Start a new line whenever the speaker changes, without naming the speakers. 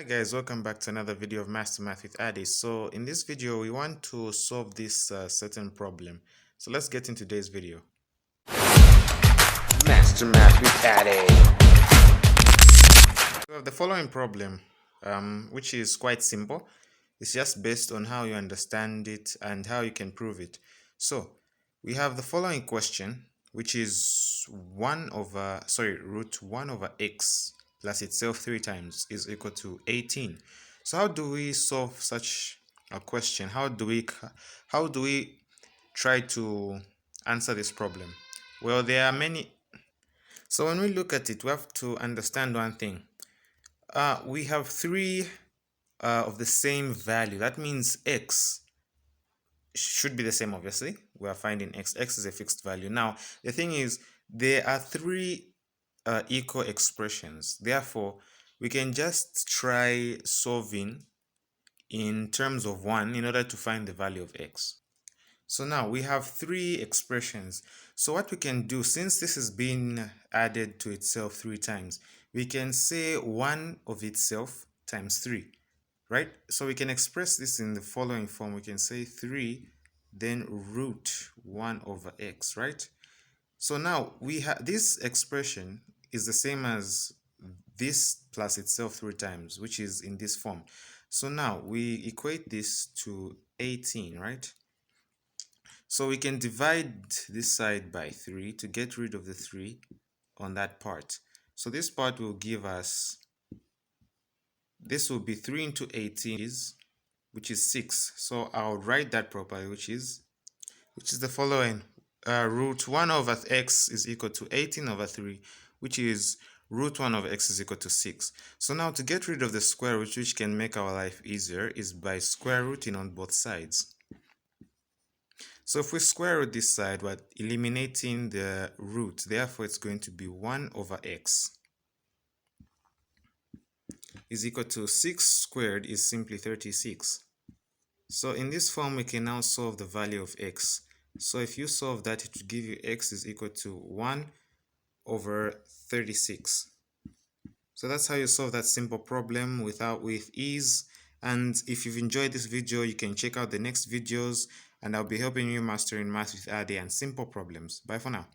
Hi guys, welcome back to another video of Master Math with Adi. So in this video we want to solve this certain problem. So let's get into today's video.
Master Math with Adi.
So the following problem, which is quite simple. It's just based on how you understand it and how you can prove it. So we have the following question, which is root 1 over x plus itself 3 times is equal to 18. So how do we solve such a question? How do we try to answer this problem? Well, there are many. So when we look at it, we have to understand one thing. We have three of the same value. That means x should be the same, obviously. We are finding x. X is a fixed value. Now, the thing is, there are three equal expressions. Therefore, we can just try solving in terms of 1 in order to find the value of x. So now we have three expressions. So what we can do, since this is being added to itself 3 times, we can say 1 of itself times 3, right? So we can express this in the following form. We can say 3, then root 1 over x, right? So now we have this expression is the same as this plus itself 3 times, which is in this form. So now we equate this to 18, right? So we can divide this side by 3 to get rid of the 3 on that part. So this part will give us, this will be 3 into 18, which is 6. So I'll write that properly, which is the following. Root 1 over x is equal to 18 over 3, which is root 1 over x is equal to 6. So now to get rid of the square root, which can make our life easier, is by square rooting on both sides. So if we square root this side, we're eliminating the root. Therefore, it's going to be 1 over x is equal to 6 squared is simply 36. So in this form, we can now solve the value of x. So if you solve that, it will give you x is equal to 1 over 36. So that's how you solve that simple problem with ease. And if you've enjoyed this video, you can check out the next videos, and I'll be helping you mastering math with Adi and simple problems. Bye for now.